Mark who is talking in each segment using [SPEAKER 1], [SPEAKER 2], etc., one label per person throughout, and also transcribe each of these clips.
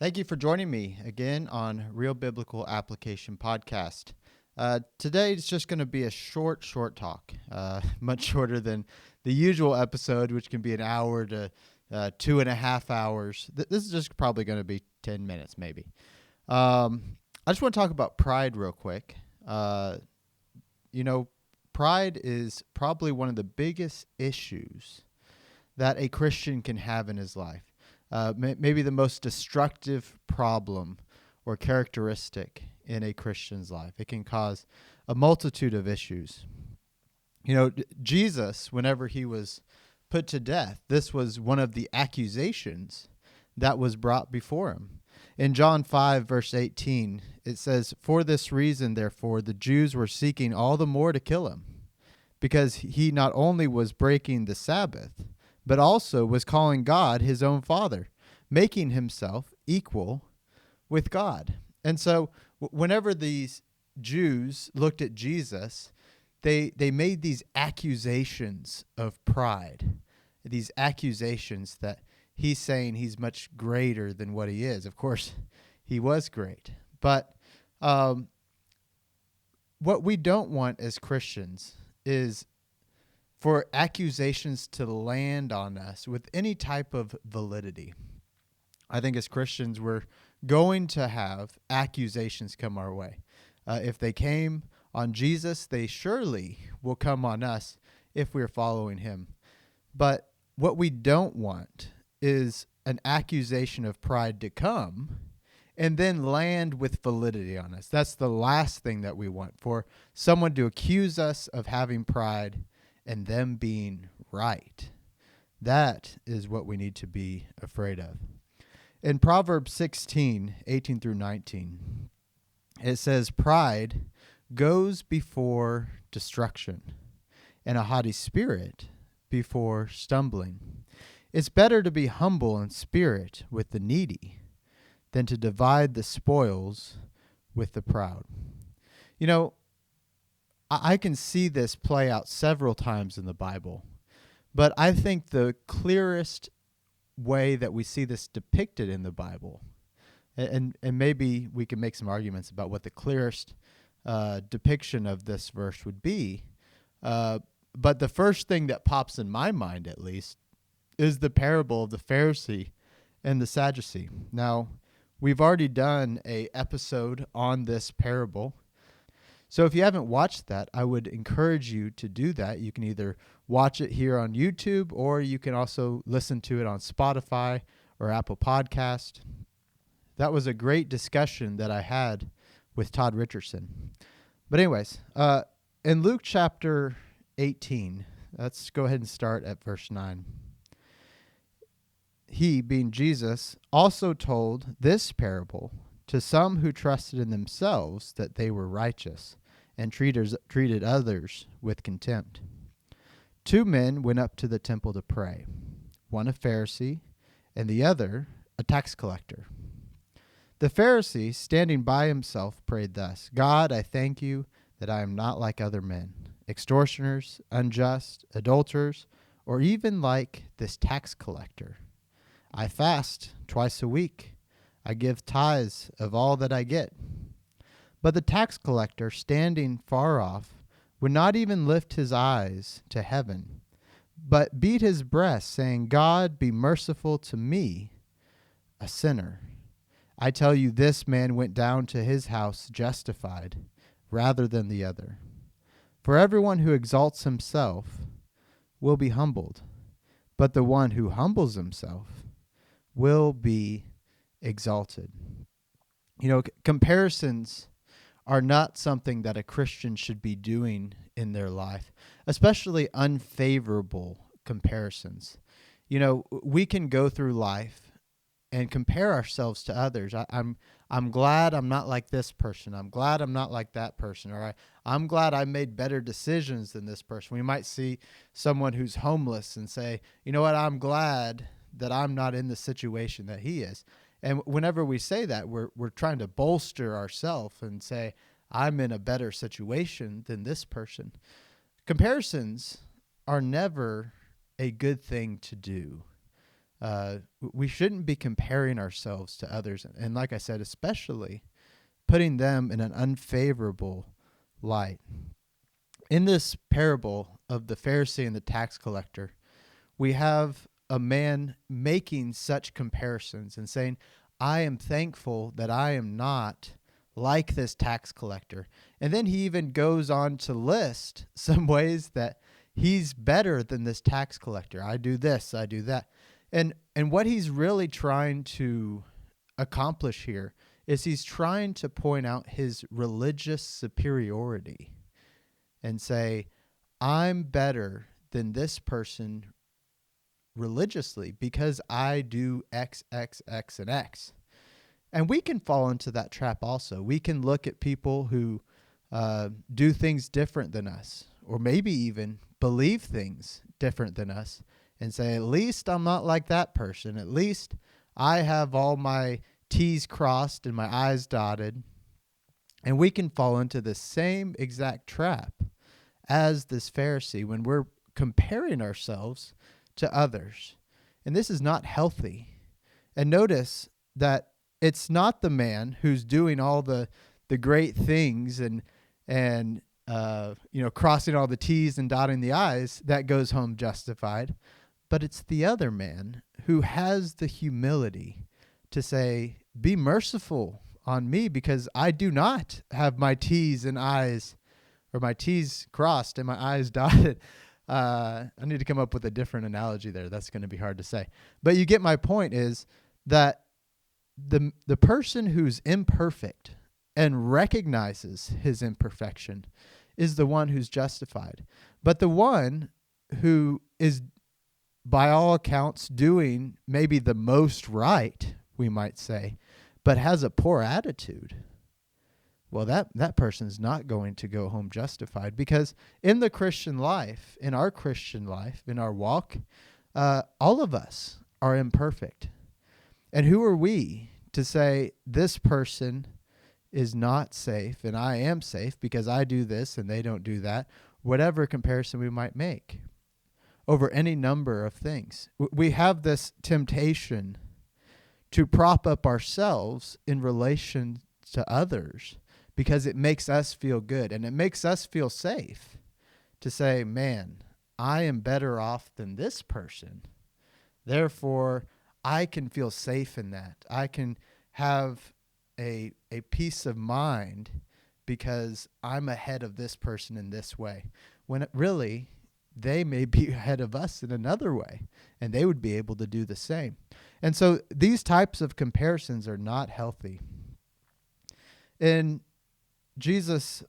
[SPEAKER 1] Thank you for joining me again on Real Biblical Application Podcast. Today it's just going to be a short talk, much shorter than the usual episode, which can be an hour to 2.5 hours. This is just probably going to be 10 minutes, maybe. I just want to talk about pride real quick. You know, pride is probably one of the biggest issues that a Christian can have in his life. Maybe the most destructive problem or characteristic in a Christian's life. It can cause a multitude of issues. You know, Jesus, whenever he was put to death, this was one of the accusations that was brought before him. In John 5, verse 18, it says, "For this reason, therefore, the Jews were seeking all the more to kill him, because he not only was breaking the Sabbath, but also was calling God his own Father, making himself equal with God." And so whenever these Jews looked at Jesus, they made these accusations of pride, these accusations that he's saying he's much greater than what he is. Of course, he was great. But what we don't want as Christians is for accusations to land on us with any type of validity. I think as Christians, we're going to have accusations come our way. If they came on Jesus, they surely will come on us if we're following him. But what we don't want is an accusation of pride to come and then land with validity on us. That's the last thing that we want, for someone to accuse us of having pride and them being right. That is what we need to be afraid of. In Proverbs 16, 18 through 19, it says, "Pride goes before destruction, and a haughty spirit before stumbling. It's better to be humble in spirit with the needy than to divide the spoils with the proud." You know, I can see this play out several times in the Bible, but I think the clearest way that we see this depicted in the Bible, and maybe we can make some arguments about what the clearest depiction of this verse would be, but the first thing that pops in my mind, at least, is the parable of the Pharisee and the Sadducee. Now, we've already done an episode on this parable. So if you haven't watched that, I would encourage you to do that. You can either watch it here on YouTube, or you can also listen to it on Spotify or Apple Podcast. That was a great discussion that I had with Todd Richardson. But anyways, in Luke chapter 18, let's go ahead and start at verse 9. "He," being Jesus, "also told this parable to some who trusted in themselves that they were righteous, and treated others with contempt. Two men went up to the temple to pray, one a Pharisee and the other a tax collector. The Pharisee, standing by himself, prayed thus: 'God, I thank you that I am not like other men, extortioners, unjust, adulterers, or even like this tax collector. I fast twice a week. I give tithes of all that I get.' But the tax collector, standing far off, would not even lift his eyes to heaven, but beat his breast, saying, 'God, be merciful to me, a sinner.' I tell you, this man went down to his house justified rather than the other. For everyone who exalts himself will be humbled, but the one who humbles himself will be exalted." You know, comparisons are not something that a Christian should be doing in their life, especially unfavorable comparisons. You know, we can go through life and compare ourselves to others. I'm glad I'm not like this person. I'm glad I'm not like that person. Or I'm glad I made better decisions than this person. We might see someone who's homeless and say, "You know what, I'm glad that I'm not in the situation that he is." And whenever we say that, we're trying to bolster ourselves and say, "I'm in a better situation than this person." Comparisons are never a good thing to do. We shouldn't be comparing ourselves to others. And like I said, especially putting them in an unfavorable light. In this parable of the Pharisee and the tax collector, we have a man making such comparisons and saying, I am thankful that I am not like this tax collector. And then he even goes on to list some ways that he's better than this tax collector. I do this, I do that. And what he's really trying to accomplish here is he's trying to point out his religious superiority and say, I'm better than this person religiously because I do X, X, X, and X. And we can fall into that trap also. We can look at people who do things different than us, or maybe even believe things different than us, and say, at least I'm not like that person. At least I have all my T's crossed and my I's dotted. And we can fall into the same exact trap as this Pharisee when we're comparing ourselves to others. And this is not healthy. And notice that it's not the man who's doing all the great things and crossing all the T's and dotting the I's that goes home justified, but it's the other man who has the humility to say, be merciful on me because I do not have my T's and I's, or my T's crossed and my I's dotted. I need to come up with a different analogy there. That's going to be hard to say. But you get my point, is that the person who's imperfect and recognizes his imperfection is the one who's justified. But the one who is, by all accounts, doing maybe the most right, we might say, but has a poor attitude, well, that person's not going to go home justified, because in the Christian life, in our Christian life, in our walk, all of us are imperfect. And who are we to say this person is not safe and I am safe because I do this and they don't do that, whatever comparison we might make over any number of things. We have this temptation to prop up ourselves in relation to others because it makes us feel good and it makes us feel safe to say, man, I am better off than this person. Therefore, I can feel safe in that. I can have a peace of mind because I'm ahead of this person in this way. When really, they may be ahead of us in another way, and they would be able to do the same. And so these types of comparisons are not healthy. In Jesus'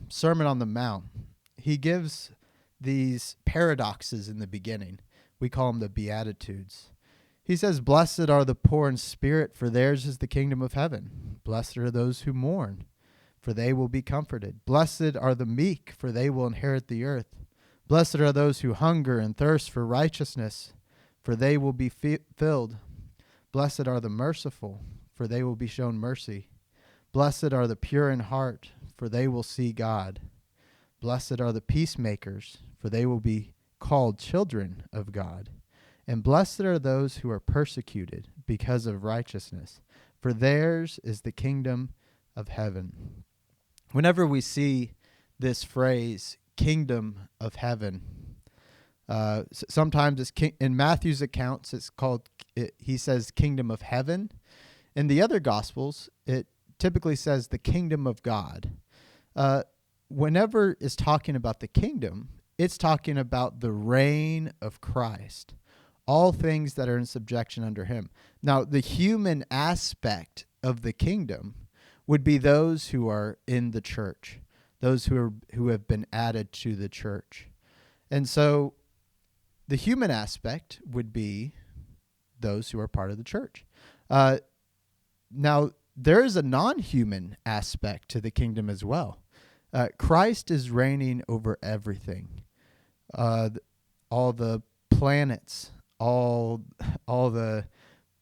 [SPEAKER 1] Sermon on the Mount, he gives these paradoxes in the beginning. We call them the Beatitudes. He says, blessed are the poor in spirit, for theirs is the kingdom of heaven. Blessed are those who mourn, for they will be comforted. Blessed are the meek, for they will inherit the earth. Blessed are those who hunger and thirst for righteousness, for they will be filled. Blessed are the merciful, for they will be shown mercy. Blessed are the pure in heart, for they will see God. Blessed are the peacemakers, for they will be called children of God. And blessed are those who are persecuted because of righteousness, for theirs is the kingdom of heaven. Whenever we see this phrase, kingdom of heaven, sometimes it's in Matthew's accounts, it's called, he says kingdom of heaven. In the other Gospels, it typically says the kingdom of God. Whenever it's talking about the kingdom, it's talking about the reign of Christ. All things that are in subjection under him. Now, the human aspect of the kingdom would be those who are in the church, those who have been added to the church. And so the human aspect would be those who are part of the church. Now, there is a non-human aspect to the kingdom as well. Christ is reigning over everything. All the planets,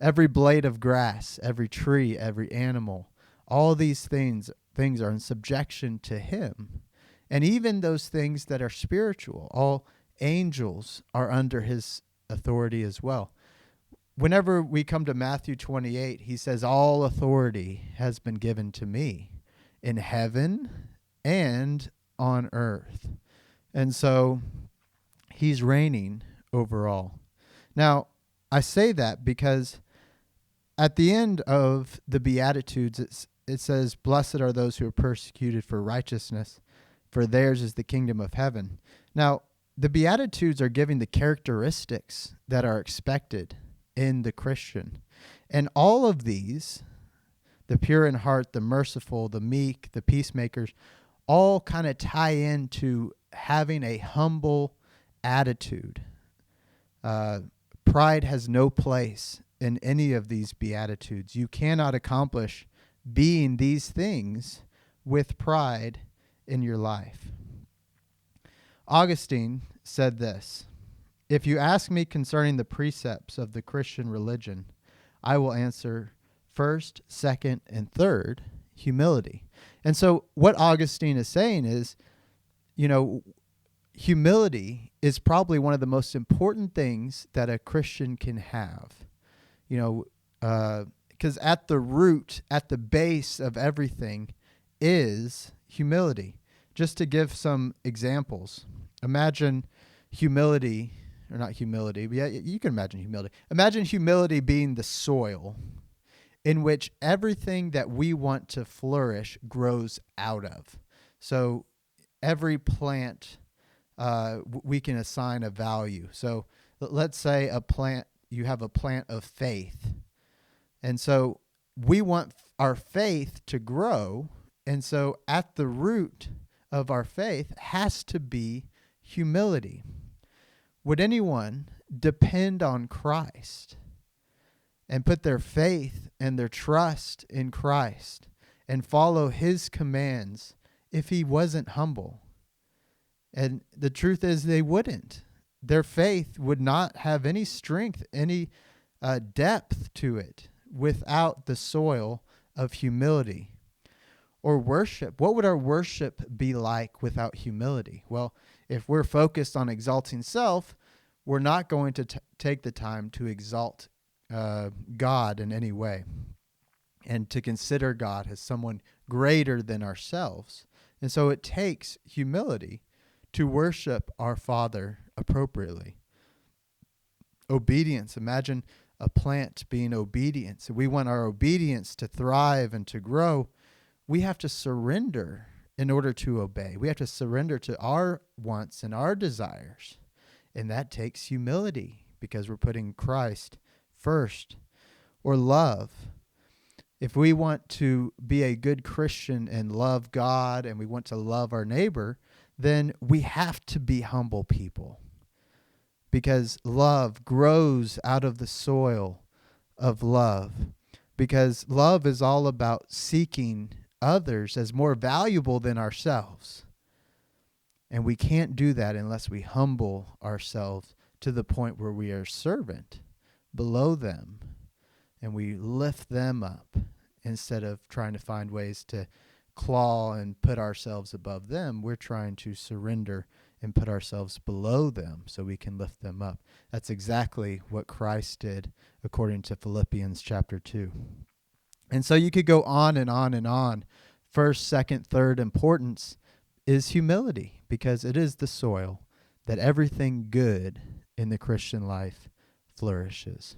[SPEAKER 1] every blade of grass, every tree, every animal, all these things are in subjection to him. And even those things that are spiritual, all angels are under his authority as well. whenever we come to Matthew 28, he says, all authority has been given to me in heaven and on earth. And so he's reigning over all. Now, I say that because at the end of the Beatitudes, it says, blessed are those who are persecuted for righteousness, for theirs is the kingdom of heaven. Now, the Beatitudes are giving the characteristics that are expected in the Christian. And all of these, the pure in heart, the merciful, the meek, the peacemakers, all kind of tie into having a humble attitude. Pride has no place in any of these Beatitudes. You cannot accomplish being these things with pride in your life. Augustine said this, if you ask me concerning the precepts of the Christian religion, I will answer first, second, and third, humility. And so what Augustine is saying is, humility is probably one of the most important things that a Christian can have. Because at the root, at the base of everything is humility. Just to give some examples, imagine humility, or not humility, but yeah, you can imagine humility. Imagine humility being the soil in which everything that we want to flourish grows out of. So every plant, we can assign a value. So let's say you have a plant of faith. And so we want our faith to grow. And so at the root of our faith has to be humility. Would anyone depend on Christ and put their faith and their trust in Christ and follow his commands if he wasn't humble? And the truth is they wouldn't. Their faith would not have any strength, any depth to it without the soil of humility. Or worship. What would our worship be like without humility? Well, if we're focused on exalting self, we're not going to take the time to exalt God in any way and to consider God as someone greater than ourselves. And so it takes humility to worship our Father appropriately. Obedience. Imagine a plant being obedient. So we want our obedience to thrive and to grow. We have to surrender in order to obey. We have to surrender to our wants and our desires. And that takes humility because we're putting Christ first. Or love. If we want to be a good Christian and love God and we want to love our neighbor, then we have to be humble people. Because love grows out of the soil of love. Because love is all about seeking others as more valuable than ourselves. And we can't do that unless we humble ourselves to the point where we are servant below them and we lift them up instead of trying to find ways to claw and put ourselves above them. We're trying to surrender and put ourselves below them so we can lift them up. That's exactly what Christ did according to Philippians chapter 2. And so you could go on and on and on. First, second, third importance is humility because it is the soil that everything good in the Christian life flourishes.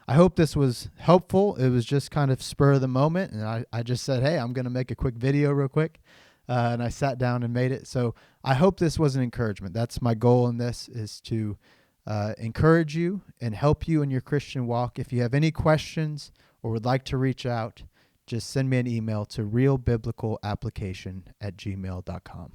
[SPEAKER 1] I hope this was helpful. It was just kind of spur of the moment. And I just said, hey, I'm going to make a quick video real quick. And I sat down and made it. So I hope this was an encouragement. That's my goal in this, is to encourage you and help you in your Christian walk. If you have any questions or would like to reach out, just send me an email to realbiblicalapplication@gmail.com.